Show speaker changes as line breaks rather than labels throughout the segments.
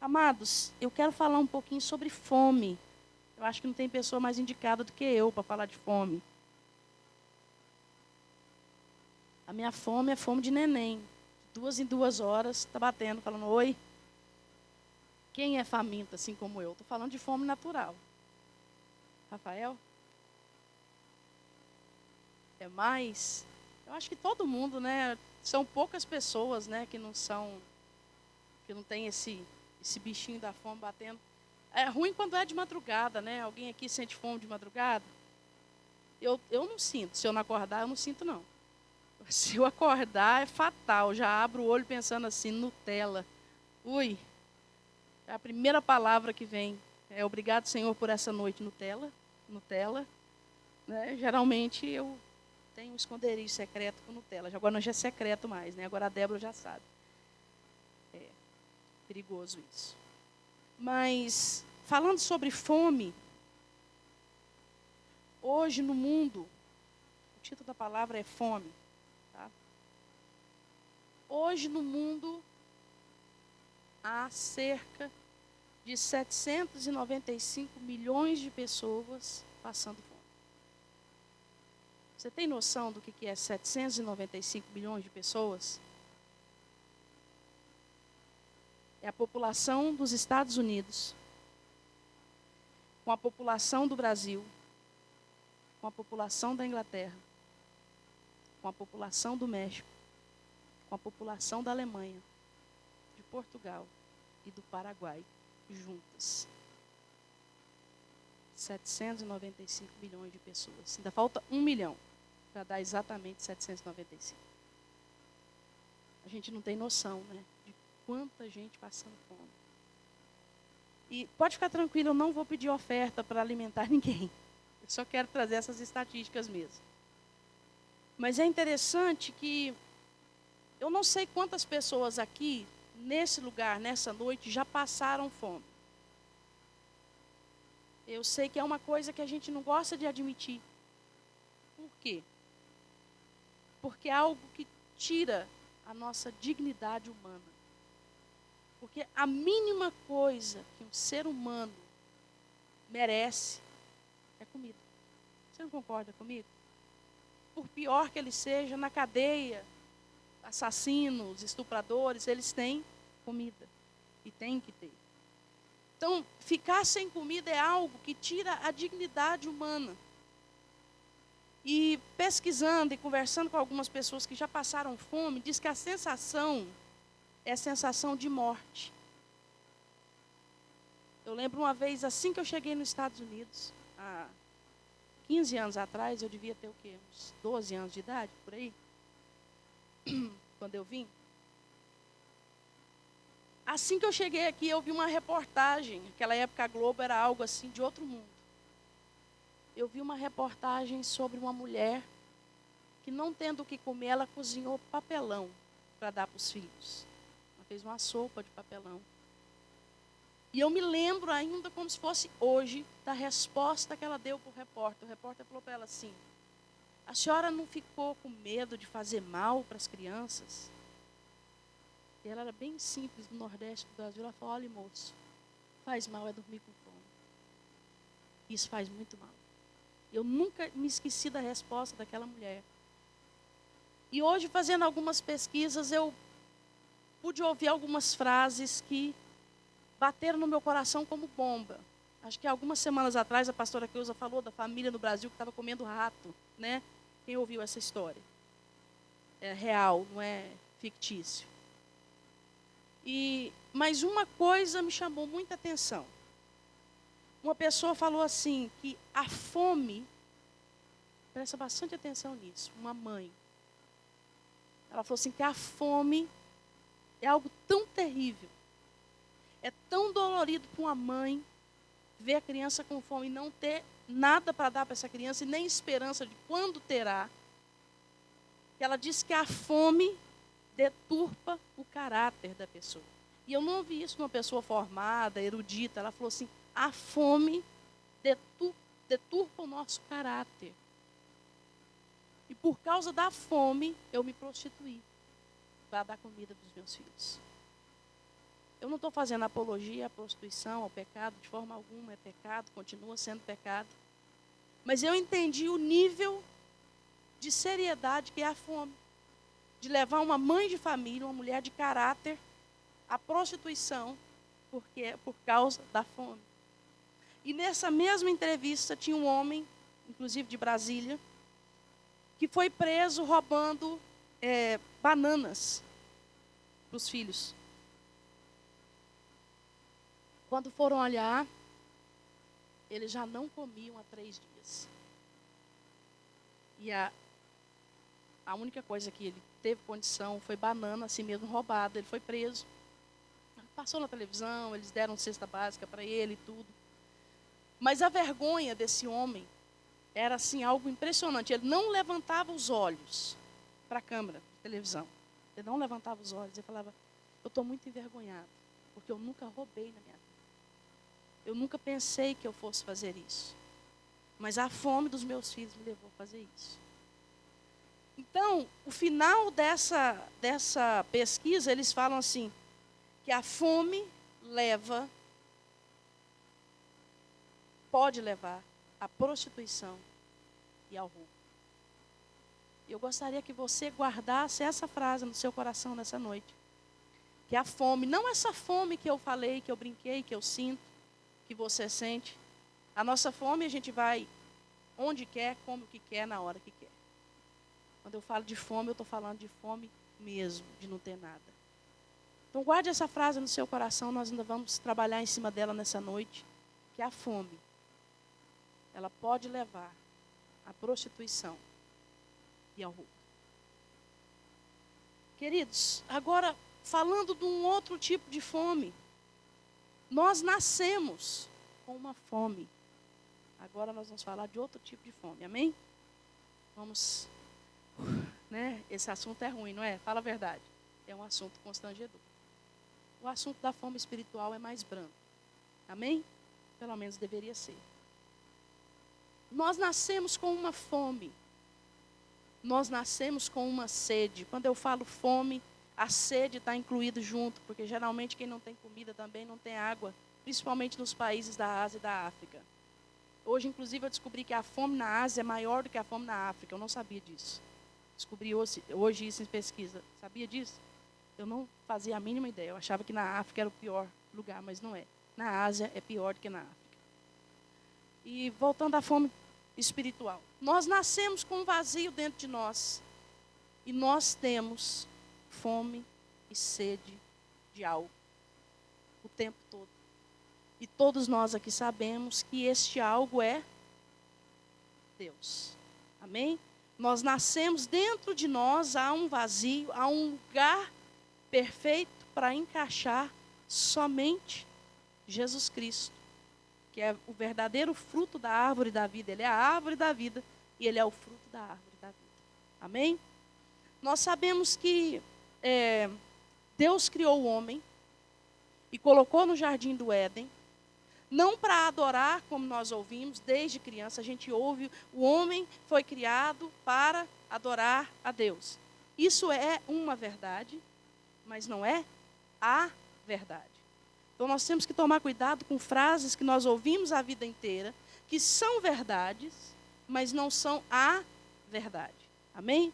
Amados, eu quero falar um pouquinho sobre fome. Eu acho que não tem pessoa mais indicada do que eu para falar de fome. A minha fome é fome de neném. 2 em 2 horas, está batendo, falando, oi. Quem é faminto, assim como eu? Estou falando de fome natural. Rafael? É mais? Eu acho que todo mundo, né? São poucas pessoas, né, que não tem esse bichinho da fome batendo. É ruim quando é de madrugada, né? Alguém aqui sente fome de madrugada? Eu não sinto. Se eu não acordar, eu não sinto, não. Se eu acordar, é fatal. Já abro o olho pensando assim, Nutella. Ui, é a primeira palavra que vem. É obrigado, Senhor, por essa noite, Nutella. Nutella. Né? Geralmente eu tenho um esconderijo secreto com Nutella. Agora não é secreto mais, né? Agora a Débora já sabe. É perigoso isso. Mas, falando sobre fome, hoje no mundo, o título da palavra é fome. Tá? Hoje no mundo, há cerca de 795 milhões de pessoas passando fome. Você tem noção do que é 795 milhões de pessoas? É a população dos Estados Unidos, com a população do Brasil, com a população da Inglaterra, com a população do México, com a população da Alemanha, de Portugal e do Paraguai, juntas. 795 milhões de pessoas. Ainda falta 1 milhão para dar exatamente 795. A gente não tem noção, né, de quanta gente passando fome. E pode ficar tranquilo, eu não vou pedir oferta para alimentar ninguém. Eu só quero trazer essas estatísticas mesmo. Mas é interessante que eu não sei quantas pessoas aqui, nesse lugar, nessa noite, já passaram fome. Eu sei que é uma coisa que a gente não gosta de admitir. Por quê? Porque é algo que tira a nossa dignidade humana. Porque a mínima coisa que um ser humano merece é comida. Você não concorda comigo? Por pior que ele seja, na cadeia, assassinos, estupradores, eles têm comida. E tem que ter. Então, ficar sem comida é algo que tira a dignidade humana. E pesquisando e conversando com algumas pessoas que já passaram fome, diz que a sensação é a sensação de morte. Eu lembro uma vez, assim que eu cheguei nos Estados Unidos, há 15 anos atrás, eu devia ter o quê? Uns 12 anos de idade, por aí, quando eu vim. Assim que eu cheguei aqui, eu vi uma reportagem. Naquela época a Globo era algo assim de outro mundo. Eu vi uma reportagem sobre uma mulher que, não tendo o que comer, ela cozinhou papelão para dar para os filhos. Ela fez uma sopa de papelão. E eu me lembro ainda como se fosse hoje da resposta que ela deu para o repórter. O repórter falou para ela assim: a senhora não ficou com medo de fazer mal para as crianças? E ela era bem simples, do Nordeste do Brasil. Ela falou: olha, moço, faz mal é dormir com fome. Isso faz muito mal. Eu nunca me esqueci da resposta daquela mulher. E hoje, fazendo algumas pesquisas, eu pude ouvir algumas frases que bateram no meu coração como bomba. Acho que algumas semanas atrás a pastora Cleusa falou da família no Brasil que estava comendo rato, né? Quem ouviu essa história? É real, não é fictício. Mas uma coisa me chamou muita atenção. Uma pessoa falou assim, que a fome, presta bastante atenção nisso, uma mãe. Ela falou assim, que a fome é algo tão terrível, é tão dolorido para uma mãe ver a criança com fome e não ter nada para dar para essa criança e nem esperança de quando terá. Que ela disse que a fome deturpa o caráter da pessoa. E eu não ouvi isso de uma pessoa formada, erudita. Ela falou assim, a fome deturpa o nosso caráter. E por causa da fome, eu me prostituí para dar comida para os meus filhos. Eu não estou fazendo apologia à prostituição, ao pecado, de forma alguma é pecado, continua sendo pecado. Mas eu entendi o nível de seriedade que é a fome. De levar uma mãe de família, uma mulher de caráter, à prostituição, por causa da fome. E nessa mesma entrevista tinha um homem, inclusive de Brasília, que foi preso roubando bananas para os filhos. Quando foram olhar, eles já não comiam há 3 dias. E a única coisa que ele teve condição foi banana, assim mesmo roubada. Ele foi preso. Passou na televisão, eles deram cesta básica para ele e tudo. Mas a vergonha desse homem era assim algo impressionante. Ele não levantava os olhos para a câmera de televisão. Ele não levantava os olhos. Ele falava, eu estou muito envergonhado, porque eu nunca roubei na minha vida. Eu nunca pensei que eu fosse fazer isso. Mas a fome dos meus filhos me levou a fazer isso. Então, o final dessa pesquisa, eles falam assim, que a fome pode levar à prostituição e ao roubo. Eu gostaria que você guardasse essa frase no seu coração nessa noite. Que a fome, não essa fome que eu falei, que eu brinquei, que eu sinto, que você sente. A nossa fome, a gente vai onde quer, come o que quer, na hora que quer. Quando eu falo de fome, eu estou falando de fome mesmo, de não ter nada. Então guarde essa frase no seu coração, nós ainda vamos trabalhar em cima dela nessa noite. Que a fome, ela pode levar à prostituição e ao roubo. Queridos, agora falando de um outro tipo de fome. Nós nascemos com uma fome. Agora nós vamos falar de outro tipo de fome, amém? Vamos, né? Esse assunto é ruim, não é? Fala a verdade. É um assunto constrangedor. O assunto da fome espiritual é mais brando. Amém? Pelo menos deveria ser. Nós nascemos com uma fome. Nós nascemos com uma sede. Quando eu falo fome, a sede está incluída junto, porque geralmente quem não tem comida também não tem água, principalmente nos países da Ásia e da África. Hoje, inclusive, eu descobri que a fome na Ásia é maior do que a fome na África. Eu não sabia disso. Descobri hoje isso em pesquisa. Sabia disso? Eu não fazia a mínima ideia. Eu achava que na África era o pior lugar, mas não é. Na Ásia é pior do que na África. E voltando à fome espiritual. Nós nascemos com um vazio dentro de nós. E nós temos fome e sede de algo o tempo todo. E todos nós aqui sabemos que este algo é Deus. Amém? Nós nascemos, dentro de nós há um vazio, há um lugar perfeito para encaixar somente Jesus Cristo, que é o verdadeiro fruto da árvore da vida. Ele é a árvore da vida e ele é o fruto da árvore da vida. Amém? Nós sabemos que Deus criou o homem e colocou no jardim do Éden, não para adorar, como nós ouvimos desde criança, a gente ouve, o homem foi criado para adorar a Deus. Isso é uma verdade, mas não é a verdade. Então nós temos que tomar cuidado com frases que nós ouvimos a vida inteira, que são verdades, mas não são a verdade. Amém?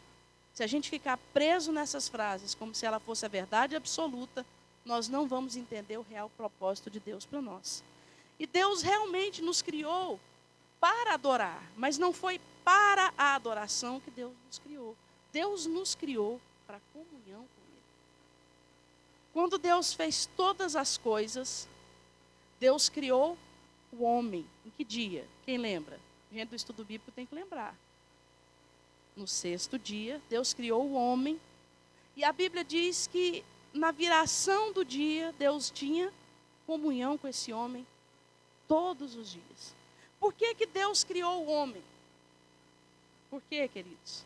Se a gente ficar preso nessas frases, como se ela fosse a verdade absoluta, nós não vamos entender o real propósito de Deus para nós. E Deus realmente nos criou para adorar, mas não foi para a adoração que Deus nos criou. Deus nos criou para comunhão com Ele. Quando Deus fez todas as coisas, Deus criou o homem. Em que dia? Quem lembra? Gente do estudo bíblico tem que lembrar. No 6º dia, Deus criou o homem. E a Bíblia diz que na viração do dia, Deus tinha comunhão com esse homem todos os dias. Por que que Deus criou o homem? Por quê, queridos?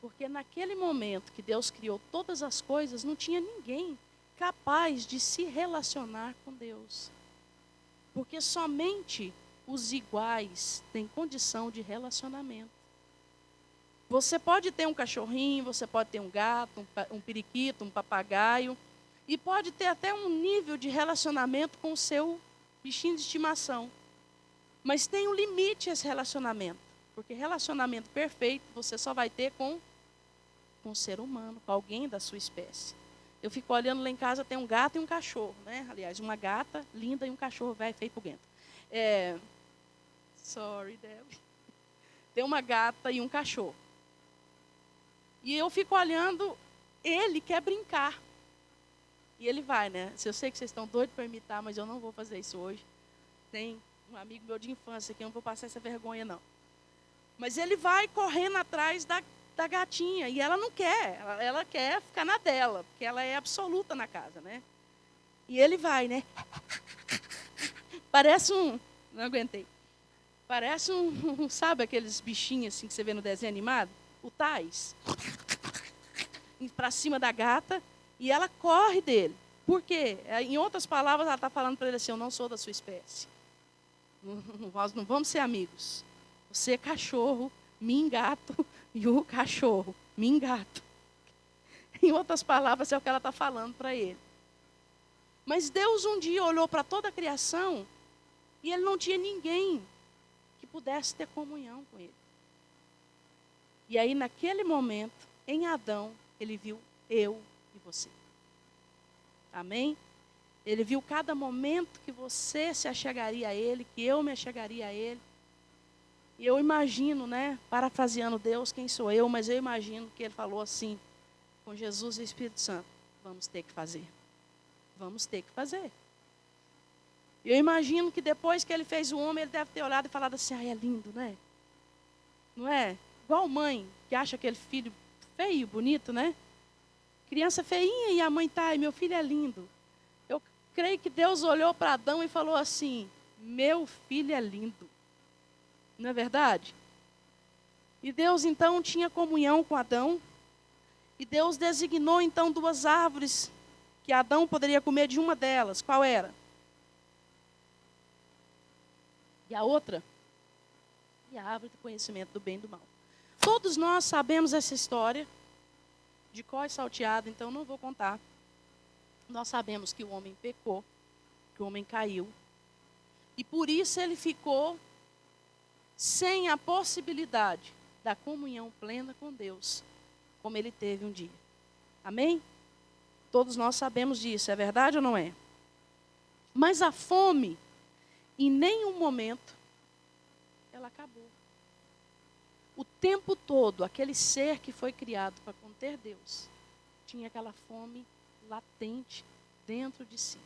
Porque naquele momento que Deus criou todas as coisas, não tinha ninguém capaz de se relacionar com Deus. Porque somente os iguais têm condição de relacionamento. Você pode ter um cachorrinho, você pode ter um gato, um periquito, um papagaio. E pode ter até um nível de relacionamento com o seu bichinho de estimação. Mas tem um limite esse relacionamento. Porque relacionamento perfeito você só vai ter com um ser humano, com alguém da sua espécie. Eu fico olhando lá em casa, tem um gato e um cachorro, né? Aliás, uma gata linda e um cachorro velho feio por dentro. Sorry, Debbie. Tem uma gata e um cachorro. E eu fico olhando, ele quer brincar. E ele vai, né? Eu sei que vocês estão doidos para imitar, mas eu não vou fazer isso hoje. Tem um amigo meu de infância que eu não vou passar essa vergonha, não. Mas ele vai correndo atrás da gatinha. E ela não quer. Ela quer ficar na dela, porque ela é absoluta na casa, né? E ele vai, né? Parece um... Não aguentei. Parece sabe aqueles bichinhos assim que você vê no desenho animado? O Tais. Para cima da gata. E ela corre dele. Por quê? Em outras palavras, ela está falando para ele assim, eu não sou da sua espécie. Nós não vamos ser amigos. Você é cachorro, mim gato, e o cachorro, mim gato. Em outras palavras, é o que ela está falando para ele. Mas Deus um dia olhou para toda a criação e ele não tinha ninguém que pudesse ter comunhão com ele. E aí, naquele momento, em Adão, ele viu eu e você. Amém? Ele viu cada momento que você se achegaria a ele, que eu me achegaria a ele. E eu imagino, né, parafraseando Deus, quem sou eu, mas eu imagino que ele falou assim, com Jesus e o Espírito Santo, vamos ter que fazer. Vamos ter que fazer. Eu imagino que depois que ele fez o homem, ele deve ter olhado e falado assim, é lindo, né? Não é? Igual mãe, que acha aquele filho feio, bonito, né? Criança feinha e a mãe tá, meu filho é lindo. Eu creio que Deus olhou para Adão e falou assim, meu filho é lindo. Não é verdade? E Deus então tinha comunhão com Adão. E Deus designou então 2 árvores que Adão poderia comer de uma delas. Qual era? E a outra? E a árvore do conhecimento do bem e do mal. Todos nós sabemos essa história de cor e salteado, então não vou contar. Nós sabemos que o homem pecou, que o homem caiu. E por isso ele ficou sem a possibilidade da comunhão plena com Deus, como ele teve um dia. Amém? Todos nós sabemos disso, é verdade ou não é? Mas a fome, em nenhum momento, ela acabou. O tempo todo, aquele ser que foi criado para conter Deus, tinha aquela fome latente dentro de si.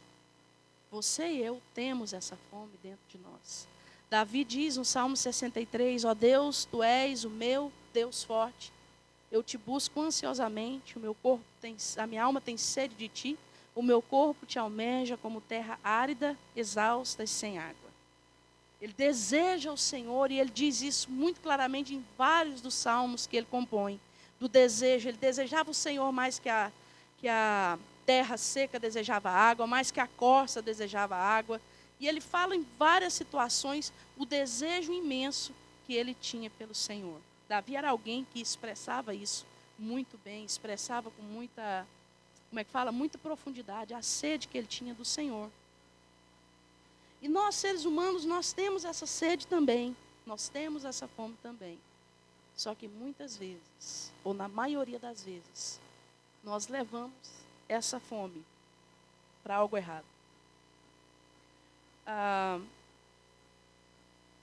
Você e eu temos essa fome dentro de nós. Davi diz no Salmo 63, ó Deus, Tu és o meu Deus forte. Eu te busco ansiosamente, a minha alma tem sede de Ti, o meu corpo te almeja como terra árida, exausta e sem água. Ele deseja o Senhor e ele diz isso muito claramente em vários dos salmos que ele compõe. Do desejo, ele desejava o Senhor mais que a terra seca desejava água, mais que a corça desejava água. E ele fala em várias situações o desejo imenso que ele tinha pelo Senhor. Davi era alguém que expressava isso muito bem, expressava com muita, muita profundidade a sede que ele tinha do Senhor. E nós, seres humanos, nós temos essa sede também, nós temos essa fome também. Só que muitas vezes, ou na maioria das vezes, nós levamos essa fome para algo errado.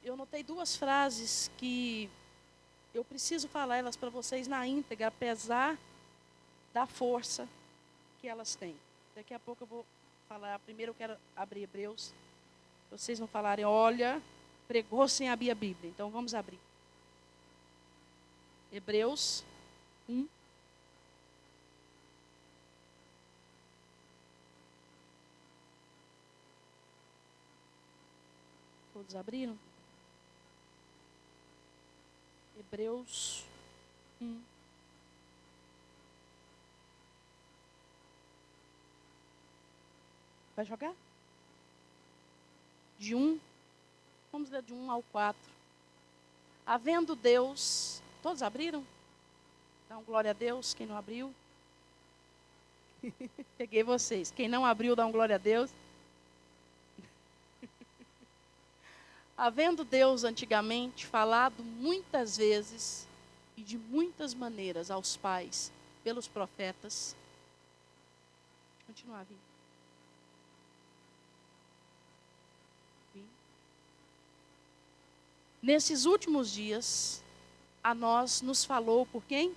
Eu notei 2 frases que eu preciso falar elas para vocês na íntegra, apesar da força que elas têm. Daqui a pouco eu vou falar. Primeiro eu quero abrir Hebreus. Vocês não falarem, olha, pregou sem abrir a Bíblia. Então vamos abrir. Hebreus 1. Todos abriram? Hebreus 1. Vai jogar? De 1. Vamos ler de 1 ao 4. Havendo Deus... Todos abriram? Então, glória a Deus, quem não abriu. Peguei vocês. Quem não abriu, dá um glória a Deus. Havendo Deus antigamente falado muitas vezes e de muitas maneiras aos pais pelos profetas. Continuar, Vim. Nesses últimos dias, a nós nos falou por quem?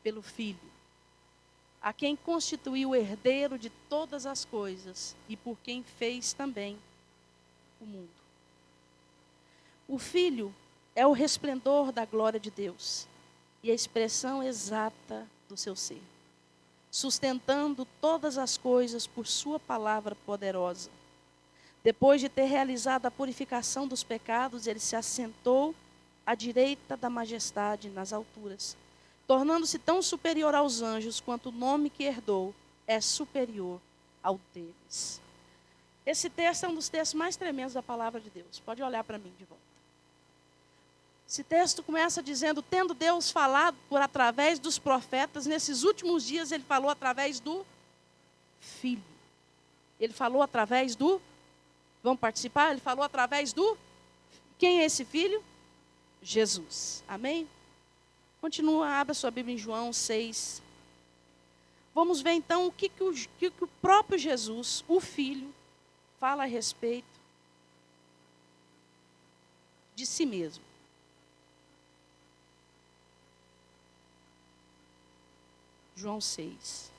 Pelo Filho, a quem constituiu o herdeiro de todas as coisas e por quem fez também o mundo. O Filho é o resplendor da glória de Deus e a expressão exata do seu ser, sustentando todas as coisas por sua palavra poderosa. Depois de ter realizado a purificação dos pecados, ele se assentou à direita da majestade nas alturas, tornando-se tão superior aos anjos quanto o nome que herdou é superior ao deles. Esse texto é um dos textos mais tremendos da palavra de Deus. Pode olhar para mim de volta. Esse texto começa dizendo, tendo Deus falado por através dos profetas, nesses últimos dias ele falou através do Filho. Ele falou através do... Vamos participar? Ele falou através do... Quem é esse Filho? Jesus. Amém? Continua, abra sua Bíblia em João 6. Vamos ver então o que o próprio Jesus, o Filho, fala a respeito de si mesmo. João 6.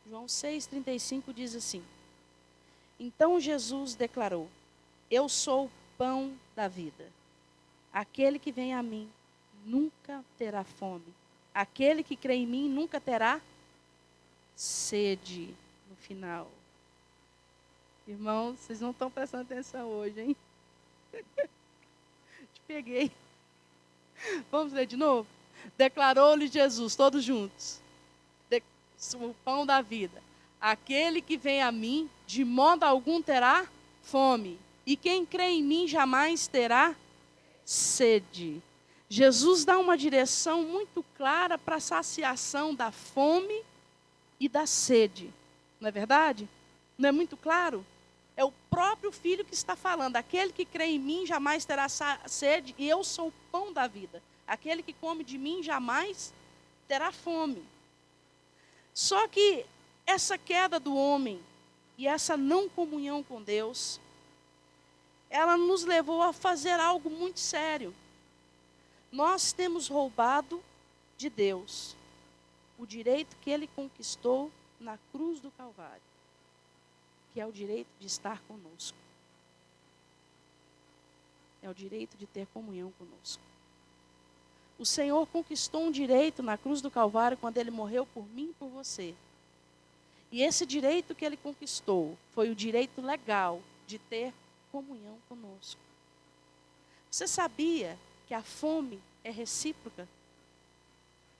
João 6,35 diz assim: Então Jesus declarou, eu sou o pão da vida. Aquele que vem a mim nunca terá fome. Aquele que crê em mim nunca terá sede no final. Irmãos, vocês não estão prestando atenção hoje, hein? Te peguei. Vamos ler de novo? Declarou-lhe Jesus, todos juntos. O pão da vida. Aquele que vem a mim, de modo algum terá fome. E quem crê em mim jamais terá sede. Jesus dá uma direção muito clara para a saciação da fome e da sede. Não é verdade? Não é muito claro? É o próprio Filho que está falando. Aquele que crê em mim jamais terá sede, e eu sou o pão da vida. Aquele que come de mim jamais terá fome. Só que essa queda do homem e essa não comunhão com Deus, ela nos levou a fazer algo muito sério. Nós temos roubado de Deus o direito que Ele conquistou na cruz do Calvário, que é o direito de estar conosco. É o direito de ter comunhão conosco. O Senhor conquistou um direito na cruz do Calvário quando Ele morreu por mim e por você. E esse direito que Ele conquistou foi o direito legal de ter comunhão conosco. Você sabia que a fome é recíproca?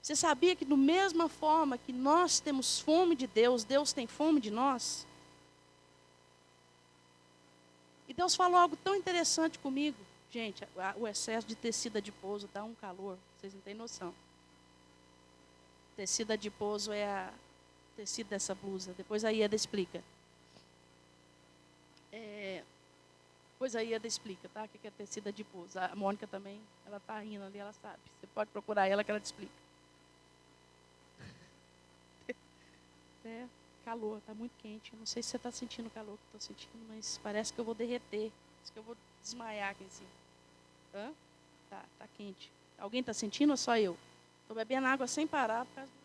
Você sabia que da mesma forma que nós temos fome de Deus, Deus tem fome de nós? E Deus falou algo tão interessante comigo. Gente, o excesso de tecido adiposo dá um calor, vocês não têm noção. Tecido adiposo é o tecido dessa blusa. Depois a Ieda explica. Depois a Ieda explica, tá? O que é tecido adiposo. A Mônica também, ela está rindo ali, ela sabe. Você pode procurar ela que ela te explica. Calor, está muito quente. Não sei se você está sentindo o calor que eu estou sentindo, mas parece que eu vou derreter. Parece que eu vou desmaiar aqui em cima. Tá quente. Alguém está sentindo ou só eu? Estou bebendo água sem parar por causa do...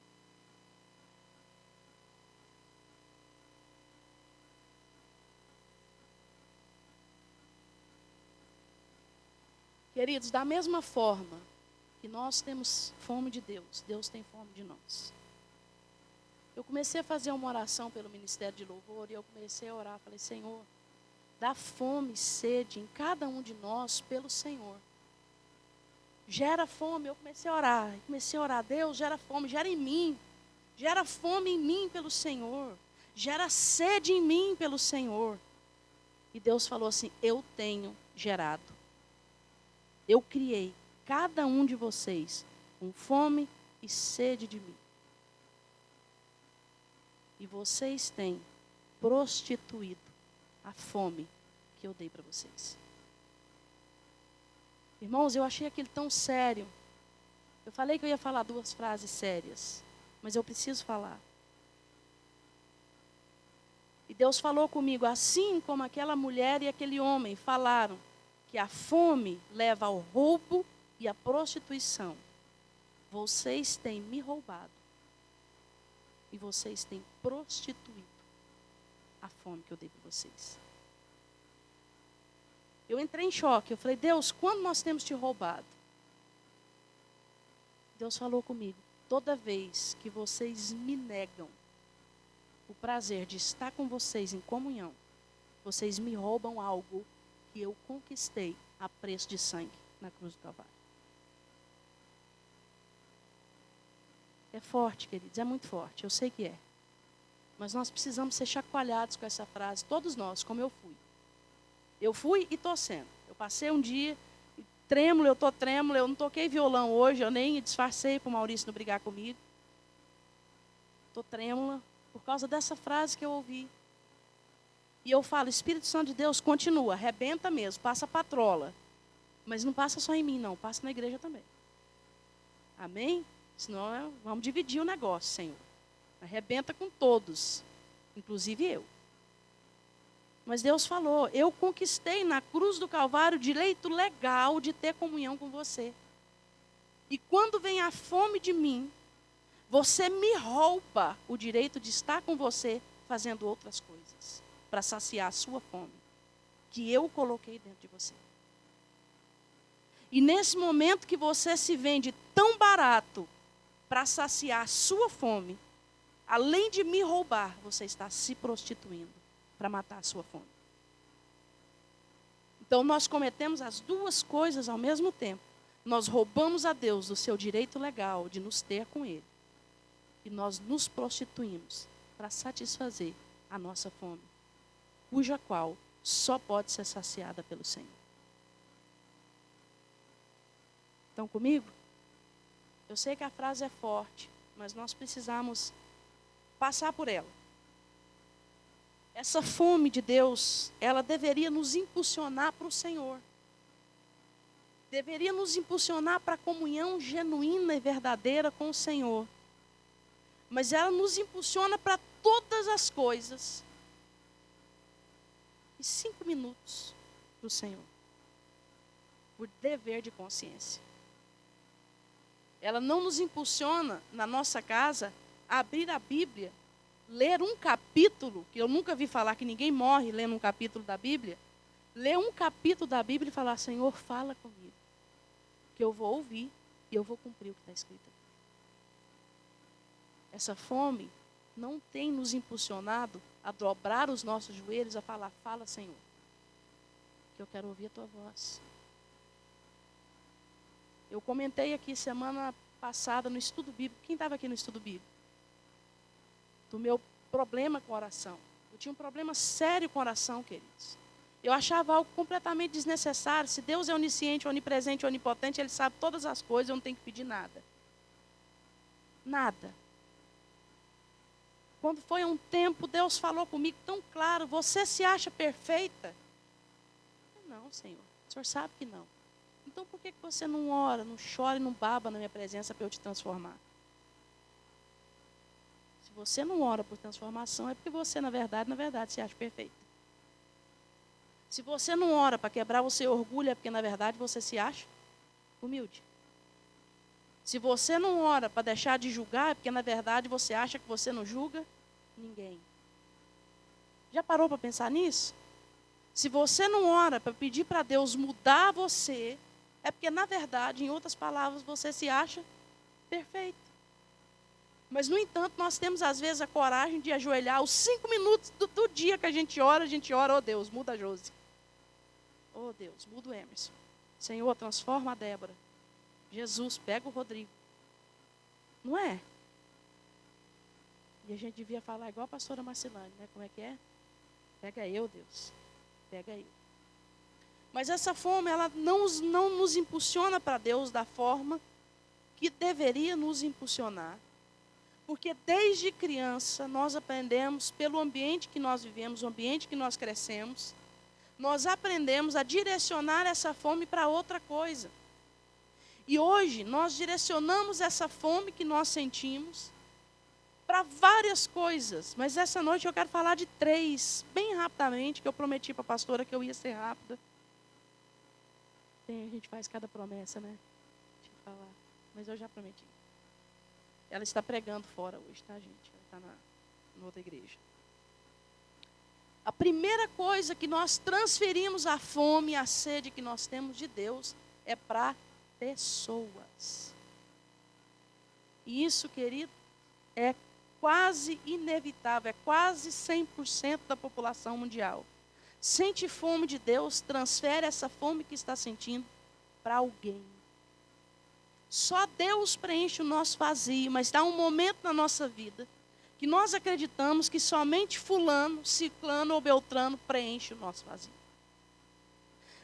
Queridos, da mesma forma que nós temos fome de Deus, Deus tem fome de nós. Eu comecei a fazer uma oração pelo Ministério de Louvor e eu comecei a orar. Falei, Senhor, dá fome e sede em cada um de nós pelo Senhor. Gera fome, eu comecei a orar. Deus, gera fome, gera em mim. Gera fome em mim pelo Senhor. Gera sede em mim pelo Senhor. E Deus falou assim: eu tenho gerado. Eu criei cada um de vocês com fome e sede de mim. E vocês têm prostituído a fome que eu dei para vocês. Irmãos, eu achei aquilo tão sério. Eu falei que eu ia falar 2 frases sérias, mas eu preciso falar. E Deus falou comigo, assim como aquela mulher e aquele homem falaram que a fome leva ao roubo e à prostituição. Vocês têm me roubado. E vocês têm prostituído a fome que eu dei para vocês. Eu entrei em choque. Eu falei: Deus, quando nós temos te roubado? Deus falou comigo: toda vez que vocês me negam o prazer de estar com vocês em comunhão, vocês me roubam algo que eu conquistei a preço de sangue na cruz do Calvário. É forte, queridos, é muito forte, eu sei que é. Mas nós precisamos ser chacoalhados com essa frase, todos nós, como eu fui. Eu fui e estou sendo. Eu passei um dia trêmulo, eu estou trêmulo, eu não toquei violão hoje, eu nem disfarcei para o Maurício não brigar comigo. Estou trêmula por causa dessa frase que eu ouvi. E eu falo: Espírito Santo de Deus, continua, arrebenta mesmo, passa a patrola. Mas não passa só em mim, não, passa na igreja também. Amém? Senão vamos dividir o negócio, Senhor. Arrebenta com todos, inclusive eu. Mas Deus falou: eu conquistei na cruz do Calvário o direito legal de ter comunhão com você. E quando vem a fome de mim, você me rouba o direito de estar com você fazendo outras coisas, para saciar a sua fome, que eu coloquei dentro de você. E nesse momento que você se vende tão barato para saciar a sua fome, além de me roubar, você está se prostituindo para matar a sua fome. Então nós cometemos as 2 coisas ao mesmo tempo. Nós roubamos a Deus do seu direito legal de nos ter com Ele. E nós nos prostituímos para satisfazer a nossa fome, cuja qual só pode ser saciada pelo Senhor. Estão comigo? Eu sei que a frase é forte, mas nós precisamos passar por ela. Essa fome de Deus, ela deveria nos impulsionar para o Senhor. Deveria nos impulsionar para a comunhão genuína e verdadeira com o Senhor. Mas ela nos impulsiona para todas as coisas. E 5 minutos para o Senhor. Por dever de consciência. Ela não nos impulsiona, na nossa casa, a abrir a Bíblia, ler um capítulo, que eu nunca vi falar que ninguém morre lendo um capítulo da Bíblia, ler um capítulo da Bíblia e falar: Senhor, fala comigo, que eu vou ouvir e eu vou cumprir o que está escrito aqui. Essa fome não tem nos impulsionado a dobrar os nossos joelhos, a falar: fala, Senhor, que eu quero ouvir a tua voz. Eu comentei aqui semana passada no estudo bíblico. Quem estava aqui no estudo bíblico? Do meu problema com a oração. Eu tinha um problema sério com a oração, queridos. Eu achava algo completamente desnecessário. Se Deus é onisciente, onipresente, onipotente, Ele sabe todas as coisas, eu não tenho que pedir nada. Nada. Quando foi um tempo, Deus falou comigo tão claro: você se acha perfeita? Não, Senhor, o Senhor sabe que não. Então por que você não ora, não chora e não baba na minha presença para eu te transformar? Se você não ora por transformação, é porque você, na verdade, se acha perfeita. Se você não ora para quebrar o seu orgulho, é porque, na verdade, você se acha humilde. Se você não ora para deixar de julgar, é porque, na verdade, você acha que você não julga ninguém. Já parou para pensar nisso? Se você não ora para pedir para Deus mudar você, é porque, na verdade, em outras palavras, você se acha perfeito. Mas, no entanto, nós temos, às vezes, a coragem de ajoelhar os 5 minutos do dia que a gente ora, oh Deus, muda a Josi. Oh Deus, muda o Emerson. Senhor, transforma a Débora. Jesus, pega o Rodrigo. Não é? E a gente devia falar igual a pastora Marcilane, né? Como é que é? Pega eu, Deus. Pega ele. Mas essa fome, ela não nos impulsiona para Deus da forma que deveria nos impulsionar. Porque desde criança nós aprendemos, pelo ambiente que nós vivemos, o ambiente que nós crescemos, nós aprendemos a direcionar essa fome para outra coisa. E hoje nós direcionamos essa fome que nós sentimos para várias coisas. Mas essa noite eu quero falar de 3, bem rapidamente, que eu prometi para a pastora que eu ia ser rápida. A gente faz cada promessa, né? Deixa eu falar. Mas eu já prometi. Ela está pregando fora hoje, tá, gente? Ela está na outra igreja. A primeira coisa que nós transferimos a fome e a sede que nós temos de Deus é para pessoas. E isso, querido, é quase inevitável, é quase 100% da população mundial. Sente fome de Deus, transfere essa fome que está sentindo para alguém. Só Deus preenche o nosso vazio, mas há um momento na nossa vida que nós acreditamos que somente fulano, ciclano ou beltrano preenche o nosso vazio.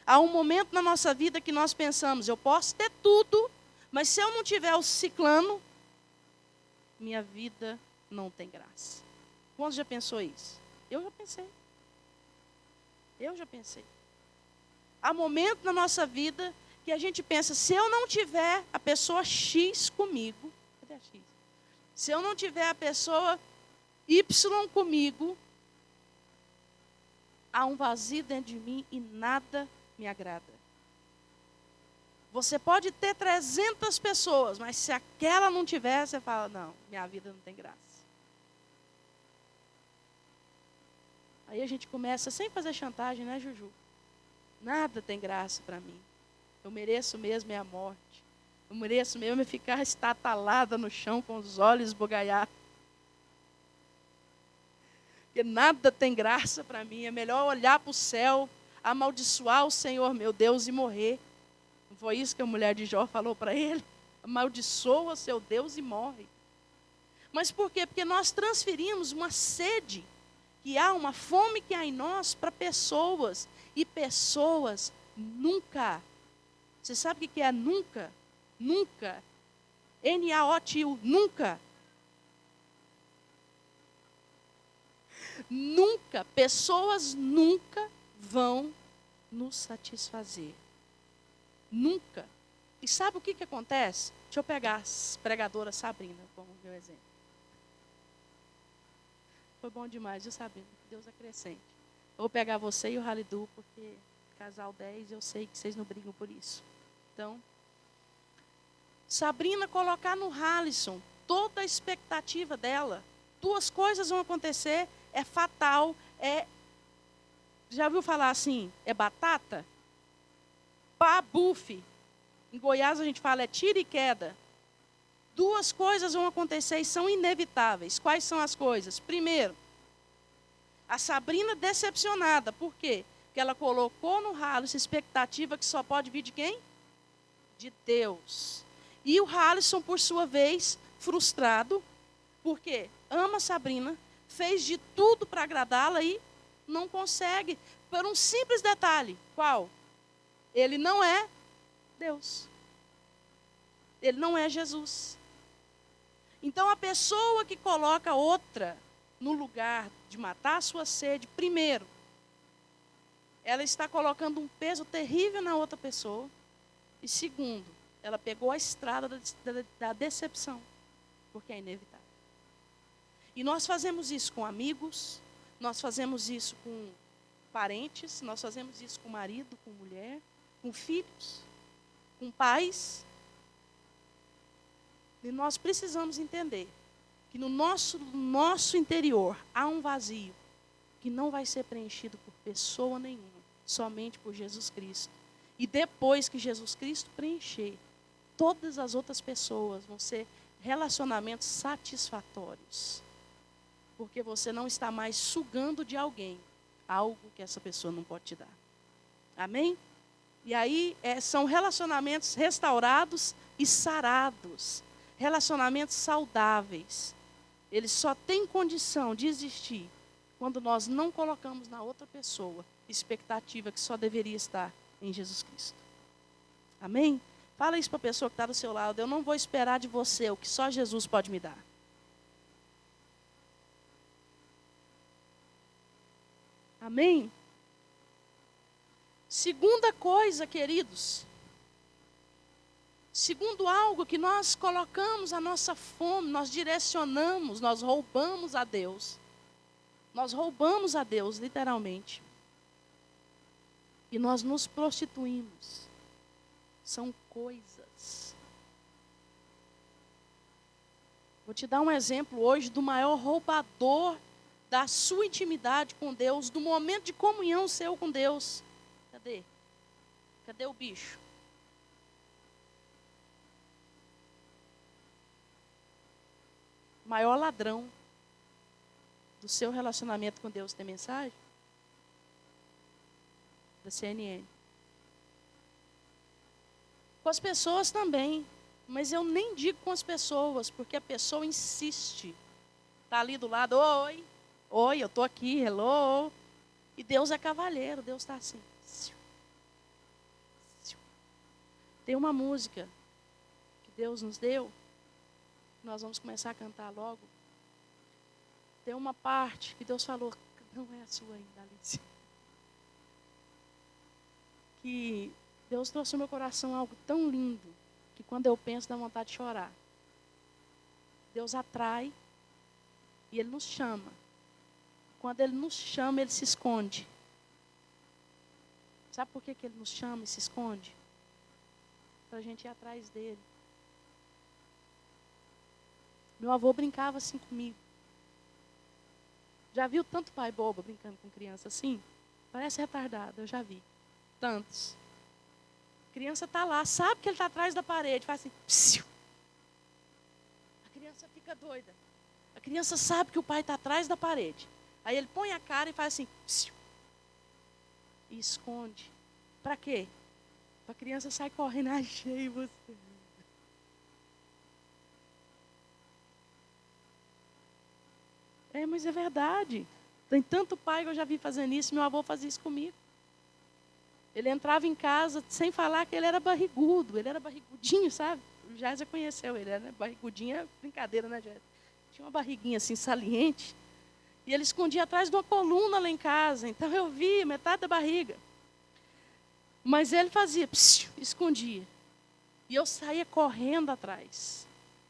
Há um momento na nossa vida que nós pensamos, eu posso ter tudo, mas se eu não tiver o ciclano, minha vida não tem graça. Quando já pensou isso? Eu já pensei. Há momento na nossa vida que a gente pensa, se eu não tiver a pessoa X comigo, cadê a X? Se eu não tiver a pessoa Y comigo, há um vazio dentro de mim e nada me agrada. Você pode ter 300 pessoas, mas se aquela não tiver, você fala, não, minha vida não tem graça. Aí a gente começa sem fazer chantagem, né, Juju? Nada tem graça para mim. Eu mereço mesmo é a morte. Eu mereço mesmo é ficar estatalada no chão com os olhos esbugalhados. Porque nada tem graça para mim. É melhor olhar para o céu, amaldiçoar o Senhor, meu Deus, e morrer. Não foi isso que a mulher de Jó falou para ele? Amaldiçoa seu Deus e morre. Mas por quê? Porque nós transferimos uma sede que há, uma fome que há em nós para pessoas. E pessoas nunca. Você sabe o que é nunca? Nunca. N-A-O-T-U, nunca. Nunca. Pessoas nunca vão nos satisfazer. Nunca. E sabe o que acontece? Deixa eu pegar a pregadora Sabrina como meu exemplo. Foi bom demais, viu, Sabrina? Deus acrescente. Eu vou pegar você e o Halidu, porque casal 10, eu sei que vocês não brigam por isso. Então, Sabrina colocar no Halisson toda a expectativa dela. 2 coisas vão acontecer, é fatal, já ouviu falar assim, é batata? Pá-bufe. Em Goiás a gente fala, é tiro e queda. 2 coisas vão acontecer e são inevitáveis. Quais são as coisas? Primeiro, a Sabrina decepcionada. Por quê? Porque ela colocou no Halisson expectativa que só pode vir de quem? De Deus. E o Halisson, por sua vez, frustrado, porque ama a Sabrina, fez de tudo para agradá-la e não consegue. Por um simples detalhe. Qual? Ele não é Deus. Ele não é Jesus. Então, a pessoa que coloca outra no lugar de matar a sua sede, primeiro, ela está colocando um peso terrível na outra pessoa. E segundo, ela pegou a estrada da decepção, porque é inevitável. E nós fazemos isso com amigos, nós fazemos isso com parentes, nós fazemos isso com marido, com mulher, com filhos, com pais. E nós precisamos entender que no nosso interior há um vazio que não vai ser preenchido por pessoa nenhuma, somente por Jesus Cristo. E depois que Jesus Cristo preencher, todas as outras pessoas vão ser relacionamentos satisfatórios. Porque você não está mais sugando de alguém algo que essa pessoa não pode te dar. Amém? E aí são relacionamentos restaurados e sarados. Relacionamentos saudáveis. Eles só têm condição de existir quando nós não colocamos na outra pessoa expectativa que só deveria estar em Jesus Cristo. Amém? Fala isso para a pessoa que está do seu lado. Eu não vou esperar de você o que só Jesus pode me dar. Amém? Segunda coisa, queridos. Segundo algo que nós colocamos a nossa fome, nós direcionamos, nós roubamos a Deus. Nós roubamos a Deus, literalmente. E nós nos prostituímos. São coisas. Vou te dar um exemplo hoje do maior roubador da sua intimidade com Deus, do momento de comunhão seu com Deus. Cadê? Cadê o bicho? O maior ladrão do seu relacionamento com Deus tem mensagem? Da CNN. Com as pessoas também. Mas eu nem digo com as pessoas, porque a pessoa insiste. Está ali do lado, oi, eu estou aqui, hello. E Deus é cavalheiro, Deus está assim. Tem uma música que Deus nos deu, nós vamos começar a cantar logo. Tem uma parte que Deus falou, não é a sua ainda, Alice. Que Deus trouxe no meu coração algo tão lindo, que quando eu penso dá vontade de chorar. Deus atrai e Ele nos chama. Quando Ele nos chama, Ele se esconde. Sabe por que Ele nos chama e se esconde? Para a gente ir atrás dEle. Meu avô brincava assim comigo. Já viu tanto pai bobo brincando com criança assim? Parece retardado, eu já vi. Tantos. A criança está lá, sabe que ele está atrás da parede, faz assim, psiu. A criança fica doida. A criança sabe que o pai está atrás da parede. Aí ele põe a cara e faz assim, psiu. E esconde. Para quê? Para a criança sair correndo, achei você. Mas é verdade. Tem tanto pai que eu já vi fazendo isso, meu avô fazia isso comigo. Ele entrava em casa sem falar que ele era barrigudo. Ele era barrigudinho, sabe? O Jéssica conheceu ele. Era barrigudinho, é brincadeira, né, Jéssica? Tinha uma barriguinha assim, saliente. E ele escondia atrás de uma coluna lá em casa. Então eu via metade da barriga. Mas ele fazia, psiu, escondia. E eu saía correndo atrás.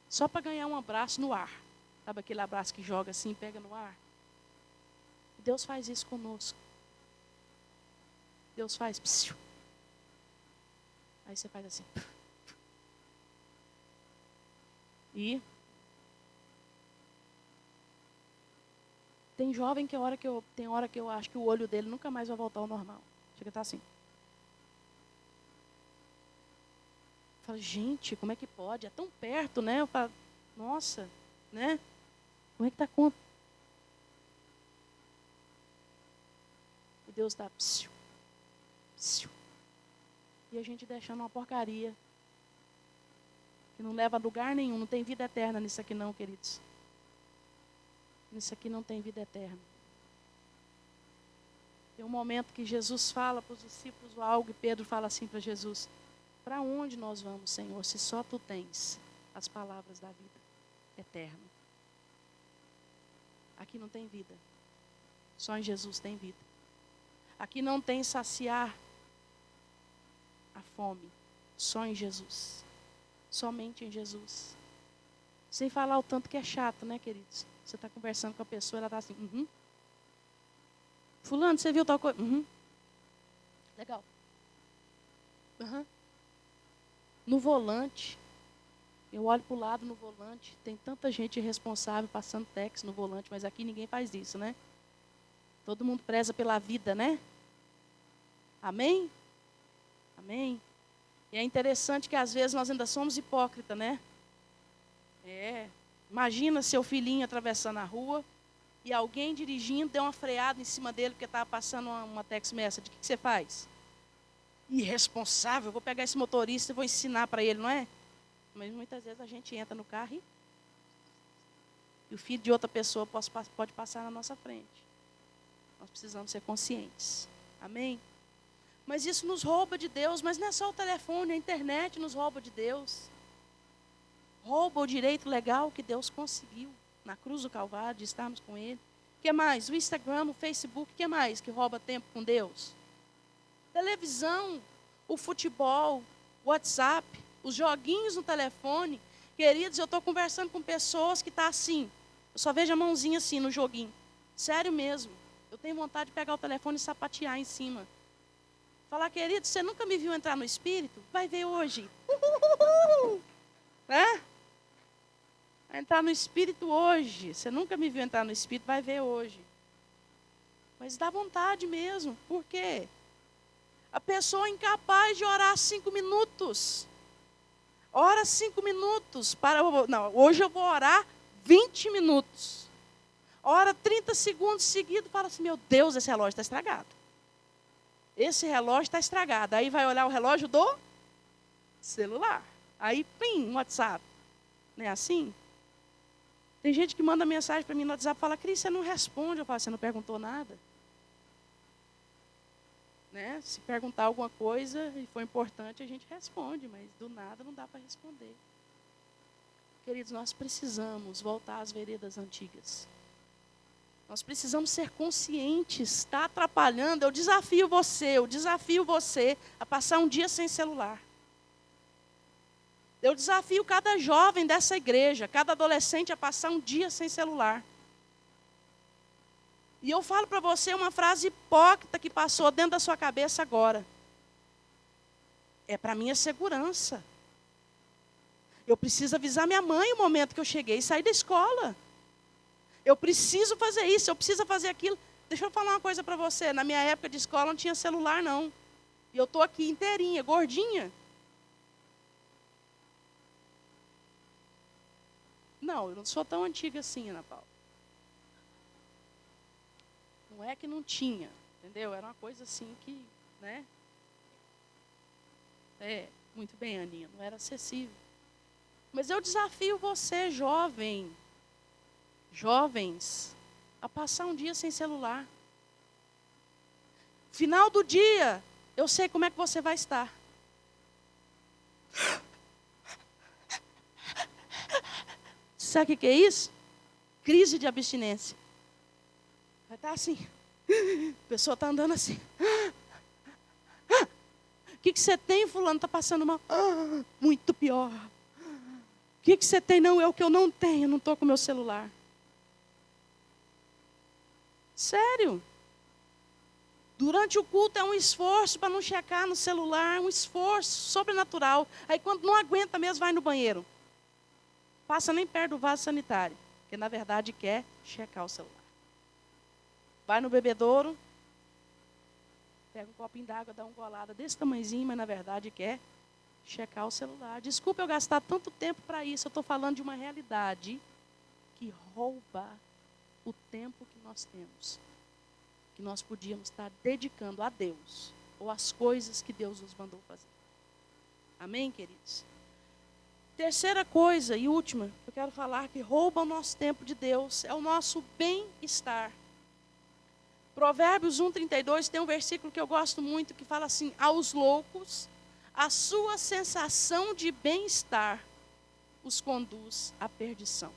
Só para ganhar um abraço no ar. Sabe aquele abraço que joga assim, pega no ar? Deus faz isso conosco. Deus faz, psiu. Aí você faz assim. E tem jovem que tem hora que eu acho que o olho dele nunca mais vai voltar ao normal. Chega a estar assim. Fala, gente, como é que pode? É tão perto, né? Eu falo, nossa, né? Como é que está conta? E Deus dá psiu, psiu. E a gente deixando uma porcaria que não leva a lugar nenhum. Não tem vida eterna nisso aqui não, queridos. Nisso aqui não tem vida eterna. Tem um momento que Jesus fala para os discípulos algo e Pedro fala assim para Jesus, para onde nós vamos, Senhor, se só Tu tens as palavras da vida eterna? Aqui não tem vida. Só em Jesus tem vida. Aqui não tem saciar a fome. Só em Jesus. Somente em Jesus. Sem falar o tanto que é chato, né, queridos? Você está conversando com a pessoa, ela está assim, Fulano, você viu tal coisa? Legal. No volante, eu olho para o lado no volante, tem tanta gente irresponsável passando texto no volante, mas aqui ninguém faz isso, né? Todo mundo preza pela vida, né? Amém? Amém? E é interessante que às vezes nós ainda somos hipócritas, né? Imagina seu filhinho atravessando a rua e alguém dirigindo deu uma freada em cima dele porque estava passando uma text message. O que você faz? Irresponsável, vou pegar esse motorista e vou ensinar para ele, não é? Mas muitas vezes a gente entra no carro e o filho de outra pessoa pode passar na nossa frente. Nós precisamos ser conscientes. Amém? Mas isso nos rouba de Deus, mas não é só o telefone, a internet nos rouba de Deus. Rouba o direito legal que Deus conseguiu na cruz do Calvário, de estarmos com Ele. O que mais? O Instagram, o Facebook, o que mais que rouba tempo com Deus? Televisão, o futebol, o WhatsApp, os joguinhos no telefone. Queridos, eu estou conversando com pessoas que estão assim. Eu só vejo a mãozinha assim no joguinho. Sério mesmo. Eu tenho vontade de pegar o telefone e sapatear em cima. Falar, querido, você nunca me viu entrar no Espírito? Vai ver hoje. Né? Vai entrar no Espírito hoje. Você nunca me viu entrar no Espírito, vai ver hoje. Mas dá vontade mesmo. Por quê? A pessoa é incapaz de orar 5 minutos. Ora 5 minutos. Não, hoje eu vou orar 20 minutos. Ora 30 segundos seguidos, fala assim, meu Deus, esse relógio está estragado. Esse relógio está estragado. Aí vai olhar o relógio do celular. Aí, pim, WhatsApp. Não é assim? Tem gente que manda mensagem para mim no WhatsApp e fala, Cris, você não responde. Eu falo, você não perguntou nada? Né? Se perguntar alguma coisa e for importante, a gente responde, mas do nada não dá para responder. Queridos, nós precisamos voltar às veredas antigas. Nós precisamos ser conscientes, está atrapalhando. Eu desafio você a passar um dia sem celular. Eu desafio cada jovem dessa igreja, cada adolescente a passar um dia sem celular. E eu falo para você uma frase hipócrita que passou dentro da sua cabeça agora. É para minha segurança. Eu preciso avisar minha mãe no momento que eu cheguei e sair da escola. Eu preciso fazer isso, eu preciso fazer aquilo. Deixa eu falar uma coisa para você. Na minha época de escola não tinha celular, não. E eu estou aqui inteirinha, gordinha. Não, eu não sou tão antiga assim, Ana Paula. Não é que não tinha, entendeu? Era uma coisa assim que, né? Muito bem, Aninha, não era acessível. Mas eu desafio você, jovens, a passar um dia sem celular. Final do dia, eu sei como é que você vai estar. Sabe o que é isso? Crise de abstinência. Vai estar assim. A pessoa está andando assim. O que você tem, fulano? Está passando mal. Muito pior. O que você tem? Não, é o que eu não tenho. Eu não estou com o meu celular. Sério. Durante o culto é um esforço para não checar no celular. Um esforço sobrenatural. Aí quando não aguenta mesmo, vai no banheiro. Passa nem perto do vaso sanitário. Porque na verdade quer checar o celular. Vai no bebedouro. Pega um copinho d'água, dá uma golada desse tamanhozinho, mas na verdade quer checar o celular. Desculpa eu gastar tanto tempo para isso. Eu estou falando de uma realidade que rouba o tempo que nós temos. Que nós podíamos estar dedicando a Deus. Ou às coisas que Deus nos mandou fazer. Amém, queridos? Terceira coisa e última, eu quero falar que rouba o nosso tempo de Deus. É o nosso bem-estar. Provérbios 1:32 tem um versículo que eu gosto muito que fala assim: aos loucos, a sua sensação de bem-estar os conduz à perdição.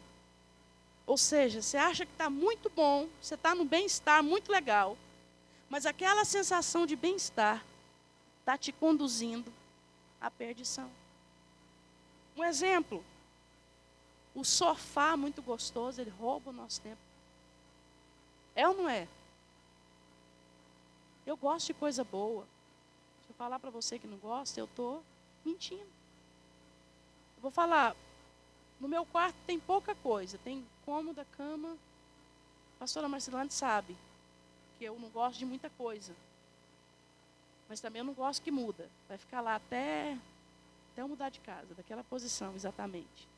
Ou seja, você acha que está muito bom, você está no bem-estar muito legal, mas aquela sensação de bem-estar está te conduzindo à perdição. Um exemplo, o sofá muito gostoso, ele rouba o nosso tempo. É ou não é? Eu gosto de coisa boa. Se eu falar para você que não gosta, eu estou mentindo. Eu vou falar, no meu quarto tem pouca coisa. Tem cômoda, cama. A pastora Marcelane sabe que eu não gosto de muita coisa. Mas também eu não gosto que muda. Vai ficar lá até eu mudar de casa, daquela posição exatamente.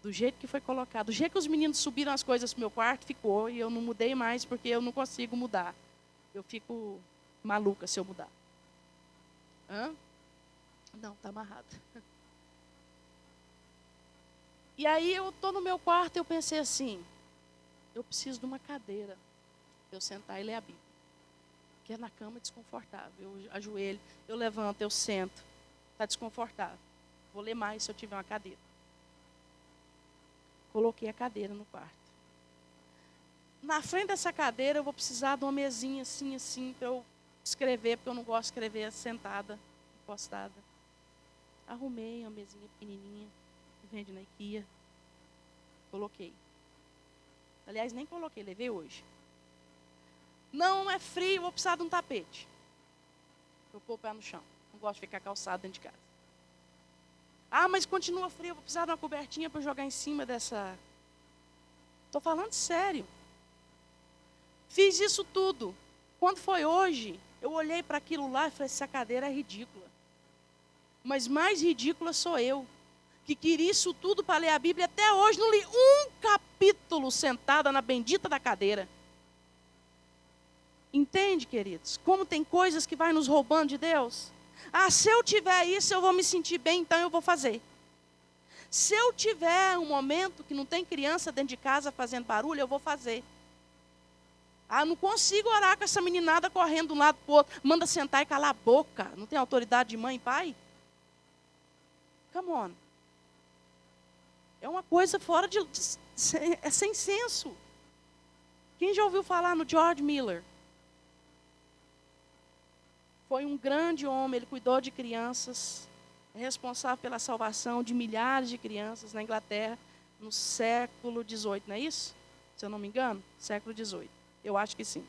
Do jeito que foi colocado. Do jeito que os meninos subiram as coisas para o meu quarto, ficou. E eu não mudei mais porque eu não consigo mudar. Eu fico maluca se eu mudar. Hã? Não, está amarrado. E aí eu estou no meu quarto e eu pensei assim, eu preciso de uma cadeira para eu sentar e ler a Bíblia. Porque na cama é desconfortável. Eu ajoelho, eu levanto, eu sento. Está desconfortável. Vou ler mais se eu tiver uma cadeira. Coloquei a cadeira no quarto. Na frente dessa cadeira eu vou precisar de uma mesinha assim, para eu escrever, porque eu não gosto de escrever sentada, encostada. Arrumei uma mesinha pequenininha, que vende na IKEA. Coloquei. Aliás, nem coloquei, levei hoje. Não é frio, vou precisar de um tapete. Eu pôr o pé no chão. Não gosto de ficar calçado dentro de casa. Ah, mas continua frio, vou precisar de uma cobertinha para jogar em cima dessa... Estou falando sério. Fiz isso tudo. Quando foi hoje, eu olhei para aquilo lá e falei, essa cadeira é ridícula. Mas mais ridícula sou eu, que queria isso tudo para ler a Bíblia. Até hoje não li um capítulo sentada na bendita da cadeira. Entende, queridos? Como tem coisas que vai nos roubando de Deus? Ah, se eu tiver isso, eu vou me sentir bem, então eu vou fazer. Se eu tiver um momento que não tem criança dentro de casa fazendo barulho, eu vou fazer. Ah, não consigo orar com essa meninada correndo de um lado para o outro. Manda sentar e calar a boca. Não tem autoridade de mãe e pai? Come on. É uma coisa fora de... É sem senso. Quem já ouviu falar no George Miller? Foi um grande homem, ele cuidou de crianças, é responsável pela salvação de milhares de crianças na Inglaterra no século XVIII, não é isso? Se eu não me engano, século XVIII. Eu acho que sim.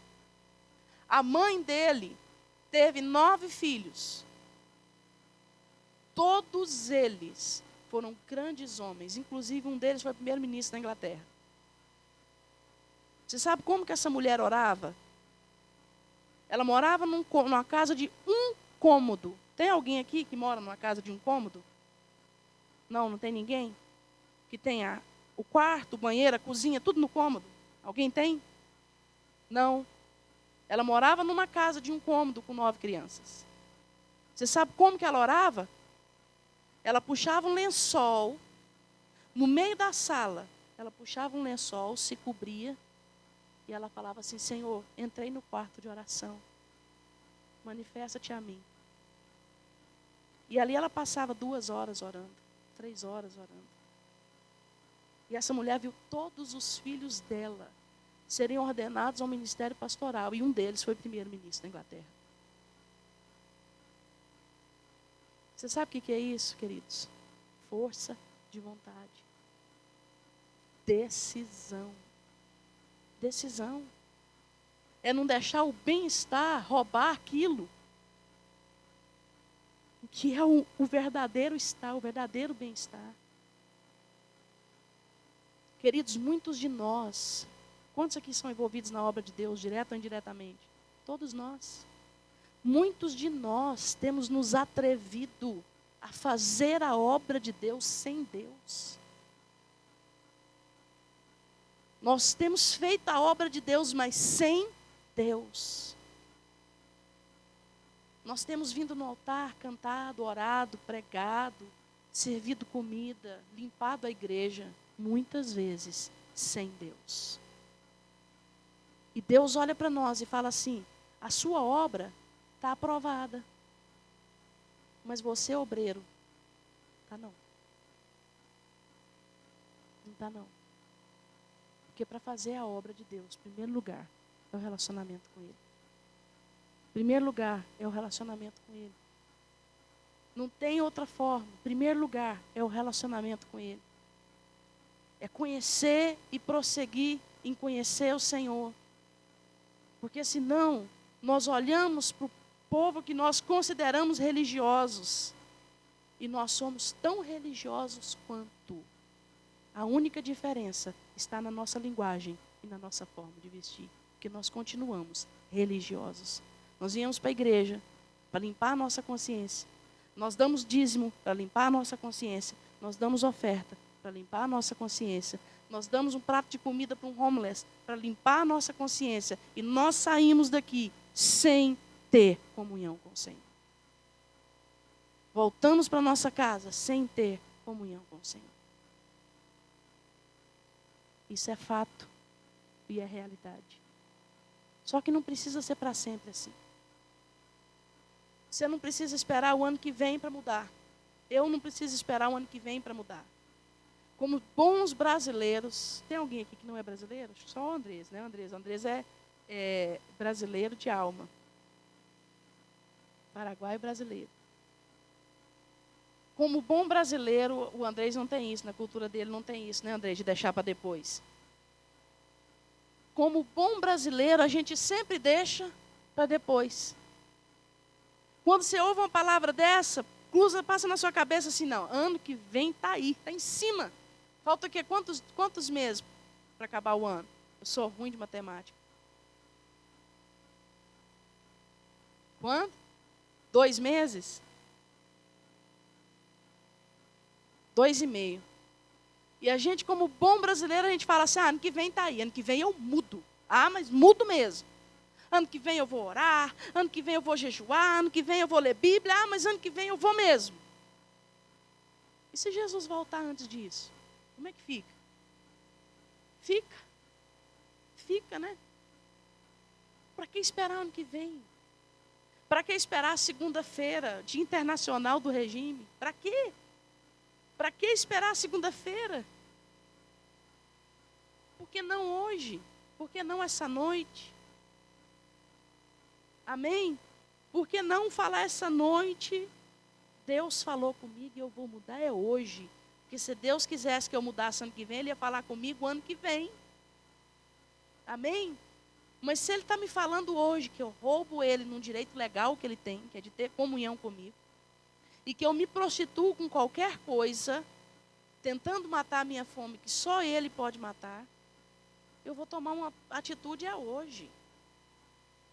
A mãe dele teve 9 filhos. Todos eles foram grandes homens, inclusive um deles foi primeiro-ministro da Inglaterra. Você sabe como que essa mulher orava? Ela morava numa casa de um cômodo. Tem alguém aqui que mora numa casa de um cômodo? Não, não tem ninguém? Que tenha o quarto, o banheiro, a cozinha, tudo no cômodo? Alguém tem? Não. Ela morava numa casa de um cômodo com 9 crianças. Você sabe como que ela orava? Ela puxava um lençol, no meio da sala, ela puxava um lençol, se cobria, e ela falava assim, Senhor, entrei no quarto de oração, manifesta-te a mim. E ali ela passava 2 horas orando, 3 horas orando. E essa mulher viu todos os filhos dela serem ordenados ao ministério pastoral, e um deles foi primeiro-ministro da Inglaterra. Você sabe o que é isso, queridos? Força de vontade. Decisão. Decisão. É não deixar o bem-estar roubar aquilo que é o verdadeiro estar, o verdadeiro bem-estar. Queridos, muitos de nós, quantos aqui são envolvidos na obra de Deus, direto ou indiretamente? Todos nós. Muitos de nós temos nos atrevido a fazer a obra de Deus sem Deus. Nós temos feito a obra de Deus, mas sem Deus. Nós temos vindo no altar, cantado, orado, pregado, servido comida, limpado a igreja, muitas vezes sem Deus. E Deus olha para nós e fala assim, a sua obra está aprovada. Mas você, obreiro, está não. Não está não. Porque para fazer a obra de Deus, em primeiro lugar, é o relacionamento com Ele. Em primeiro lugar, é o relacionamento com Ele. Não tem outra forma. Em primeiro lugar, é o relacionamento com Ele. É conhecer e prosseguir em conhecer o Senhor. Porque senão, nós olhamos para o povo que nós consideramos religiosos. E nós somos tão religiosos quanto. A única diferença está na nossa linguagem e na nossa forma de vestir. Porque nós continuamos religiosos. Nós viemos para a igreja para limpar a nossa consciência. Nós damos dízimo para limpar a nossa consciência. Nós damos oferta para limpar a nossa consciência. Nós damos um prato de comida para um homeless para limpar a nossa consciência. E nós saímos daqui sem ter comunhão com o Senhor. Voltamos para a nossa casa sem ter comunhão com o Senhor. Isso é fato e é realidade. Só que não precisa ser para sempre assim. Você não precisa esperar o ano que vem para mudar. Eu não preciso esperar o ano que vem para mudar. Como bons brasileiros, tem alguém aqui que não é brasileiro? Acho que só o Andrés, né? O Andrés é brasileiro de alma. Paraguai brasileiro. Como bom brasileiro, o Andrés não tem isso, na cultura dele não tem isso, né, Andrés, de deixar para depois. Como bom brasileiro, a gente sempre deixa para depois. Quando você ouve uma palavra dessa, passa na sua cabeça assim, não, ano que vem está aí, está em cima. Falta aqui quantos meses para acabar o ano? Eu sou ruim de matemática. Quanto? 2 meses? 2,5. E a gente, como bom brasileiro, a gente fala assim, ano que vem está aí, ano que vem eu mudo. Ah, mas mudo mesmo. Ano que vem eu vou orar, ano que vem eu vou jejuar, ano que vem eu vou ler Bíblia, mas ano que vem eu vou mesmo. E se Jesus voltar antes disso? Como é que fica? Fica, né? Para que esperar ano que vem? Para que esperar a segunda-feira, Dia Internacional do Regime? Para quê? Para que esperar a segunda-feira? Por que não hoje? Por que não essa noite? Amém? Por que não falar essa noite? Deus falou comigo e eu vou mudar é hoje. Porque se Deus quisesse que eu mudasse ano que vem, Ele ia falar comigo ano que vem. Amém? Mas se Ele está me falando hoje que eu roubo Ele num direito legal que Ele tem, que é de ter comunhão comigo, e que eu me prostituo com qualquer coisa, tentando matar a minha fome, que só Ele pode matar, eu vou tomar uma atitude hoje.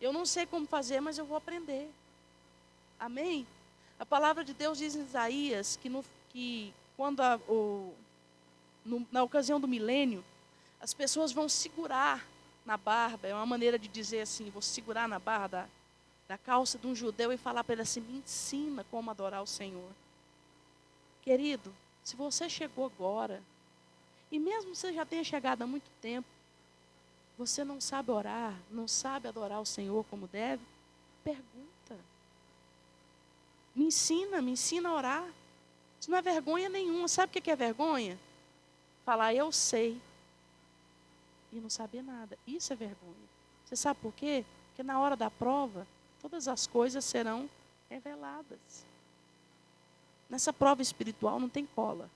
Eu não sei como fazer, mas eu vou aprender. Amém? A palavra de Deus diz em Isaías que quando na ocasião do milênio, as pessoas vão segurar na barba, é uma maneira de dizer assim, vou segurar na barba da calça de um judeu e falar para ele assim, me ensina como adorar o Senhor. Querido, se você chegou agora, e mesmo você já tenha chegado há muito tempo, você não sabe orar, não sabe adorar o Senhor como deve, pergunta. Me ensina a orar. Isso não é vergonha nenhuma. Sabe o que é vergonha? Falar, eu sei, e não saber nada. Isso é vergonha. Você sabe por quê? Porque na hora da prova, todas as coisas serão reveladas. Nessa prova espiritual não tem cola.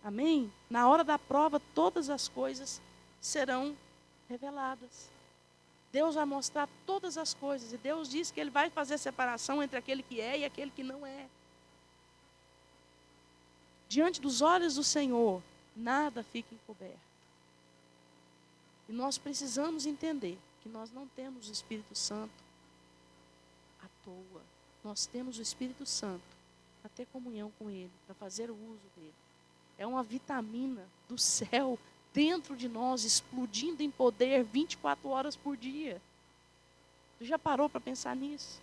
Amém? Na hora da prova, todas as coisas serão reveladas. Deus vai mostrar todas as coisas. E Deus diz que Ele vai fazer separação entre aquele que é e aquele que não é. Diante dos olhos do Senhor, nada fica encoberto. E nós precisamos entender que nós não temos o Espírito Santo à toa. Nós temos o Espírito Santo para ter comunhão com Ele, para fazer o uso dele. É uma vitamina do céu dentro de nós, explodindo em poder 24 horas por dia. Você já parou para pensar nisso?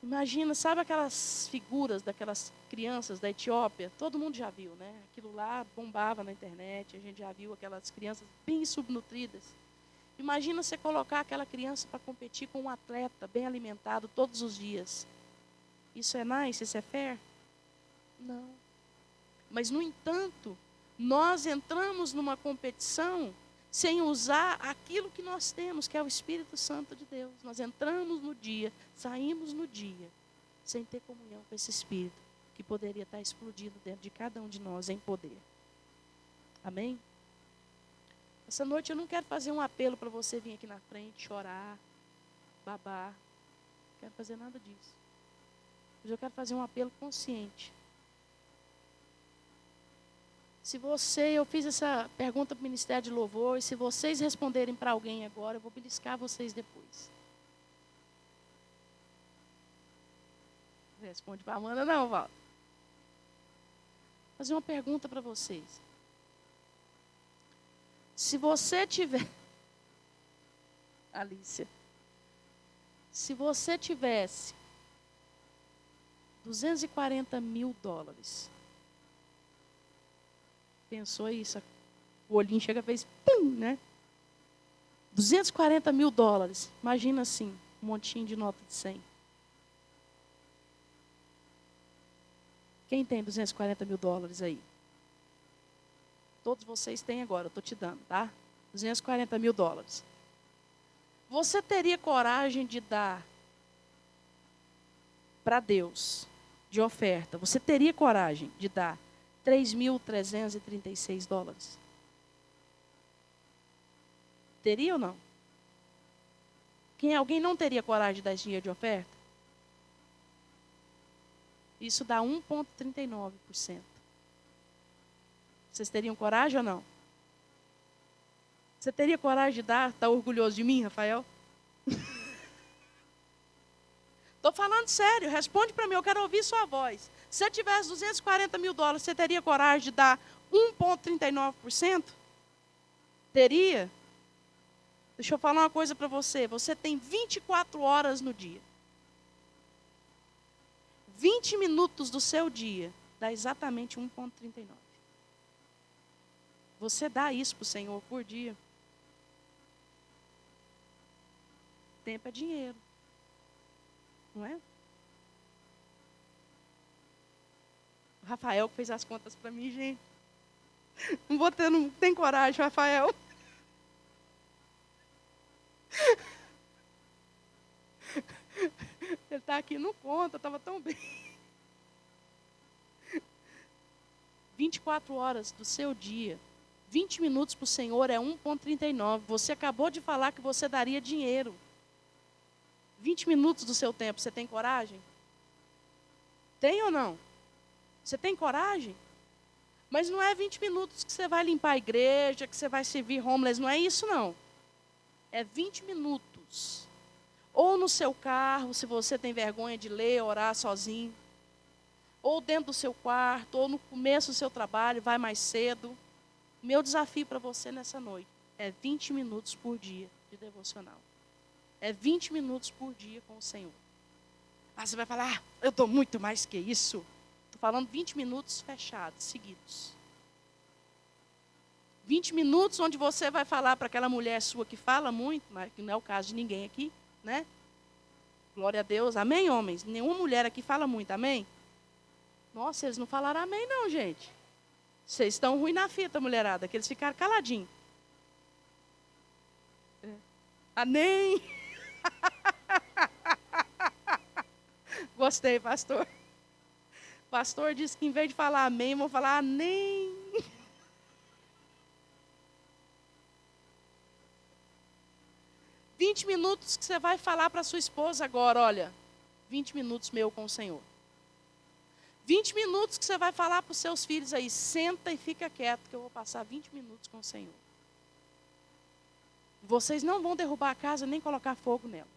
Imagina, sabe aquelas figuras daquelas crianças da Etiópia? Todo mundo já viu, né? Aquilo lá bombava na internet, a gente já viu aquelas crianças bem subnutridas. Imagina você colocar aquela criança para competir com um atleta bem alimentado todos os dias. Isso é nice? Isso é fair? Não. Mas, no entanto, nós entramos numa competição sem usar aquilo que nós temos, que é o Espírito Santo de Deus. Nós entramos no dia, saímos no dia, sem ter comunhão com esse Espírito, que poderia estar explodindo dentro de cada um de nós em poder. Amém? Essa noite eu não quero fazer um apelo para você vir aqui na frente, chorar, babar. Não quero fazer nada disso. Mas eu quero fazer um apelo consciente. Eu fiz essa pergunta para o Ministério de Louvor, e se vocês responderem para alguém agora, eu vou beliscar vocês depois. Não responde para a Amanda não, Val. Vou fazer uma pergunta para vocês. Se você tiver... Alícia. Se você tivesse $240 mil... Pensou isso? O olhinho chega e fez pum, né? 240 mil dólares. Imagina assim, um montinho de nota de 100. Quem tem 240 mil dólares aí? Todos vocês têm agora, eu estou te dando, tá? 240 mil dólares. Você teria coragem de dar para Deus, de oferta, você teria coragem de dar 3.336 dólares? Teria ou não? Alguém não teria coragem de dar esse dinheiro de oferta? Isso dá 1,39%. Vocês teriam coragem ou não? Você teria coragem de dar? Está orgulhoso de mim, Rafael? Estou falando sério, responde para mim, eu quero ouvir sua voz. Se você tivesse 240 mil dólares, você teria coragem de dar 1,39%? Teria? Deixa eu falar uma coisa para você. Você tem 24 horas no dia. 20 minutos do seu dia dá exatamente 1,39. Você dá isso para o Senhor por dia. Tempo é dinheiro. Não é? O Rafael que fez as contas para mim, gente. Não tem coragem, Rafael. Ele está aqui, não conta, estava tão bem. 24 horas do seu dia, 20 minutos para o Senhor é 1,39. Você acabou de falar que você daria dinheiro. 20 minutos do seu tempo, você tem coragem? Tem ou não? Você tem coragem? Mas não é 20 minutos que você vai limpar a igreja, que você vai servir homeless, não é isso não. É 20 minutos. Ou no seu carro, se você tem vergonha de ler, orar sozinho. Ou dentro do seu quarto, ou no começo do seu trabalho, vai mais cedo. Meu desafio para você nessa noite é 20 minutos por dia de devocional. É 20 minutos por dia com o Senhor. Você vai falar, eu dou muito mais que isso. Estou falando 20 minutos fechados, seguidos. 20 minutos onde você vai falar para aquela mulher sua que fala muito, mas que não é o caso de ninguém aqui, né? Glória a Deus. Amém, homens? Nenhuma mulher aqui fala muito, amém? Nossa, eles não falaram amém não, gente. Vocês estão ruim na fita, mulherada, que eles ficaram caladinhos. Amém. Gostei, pastor. Pastor disse que em vez de falar amém, vão falar amém. Vinte minutos que você vai falar para sua esposa agora, olha. 20 minutos meu com o Senhor. 20 minutos que você vai falar para os seus filhos aí. Senta e fica quieto que eu vou passar 20 minutos com o Senhor. Vocês não vão derrubar a casa nem colocar fogo nela.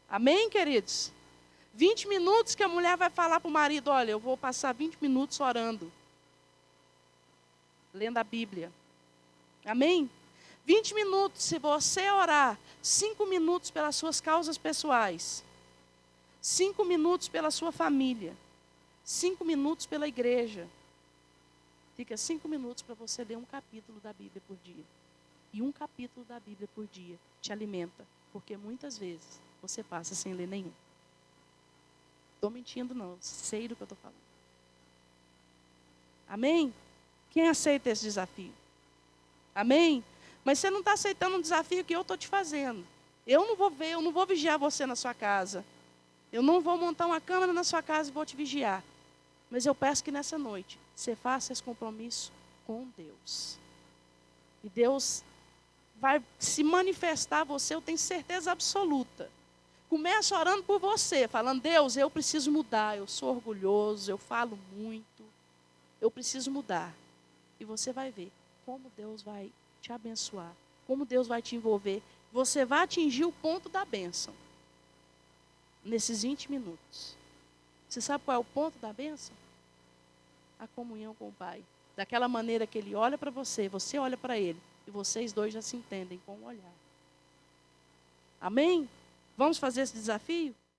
Amém, queridos? 20 minutos que a mulher vai falar para o marido, olha, eu vou passar 20 minutos orando. Lendo a Bíblia. Amém? 20 minutos, se você orar, 5 minutos pelas suas causas pessoais. 5 minutos pela sua família. 5 minutos pela igreja. Fica 5 minutos para você ler um capítulo da Bíblia por dia. E um capítulo da Bíblia por dia te alimenta. Porque muitas vezes você passa sem ler nenhum. Estou mentindo não, sei do que eu estou falando. Amém? Quem aceita esse desafio? Amém? Mas você não está aceitando um desafio que eu estou te fazendo. Eu não vou vigiar você na sua casa. Eu não vou montar uma câmera na sua casa e vou te vigiar. Mas eu peço que nessa noite você faça esse compromisso com Deus. E Deus vai se manifestar a você, eu tenho certeza absoluta. Começa orando por você, falando, Deus, eu preciso mudar, eu sou orgulhoso, eu falo muito, eu preciso mudar. E você vai ver como Deus vai te abençoar, como Deus vai te envolver. Você vai atingir o ponto da bênção nesses 20 minutos. Você sabe qual é o ponto da bênção? A comunhão com o Pai. Daquela maneira que Ele olha para você, você olha para Ele, e vocês dois já se entendem com o olhar. Amém? Vamos fazer esse desafio?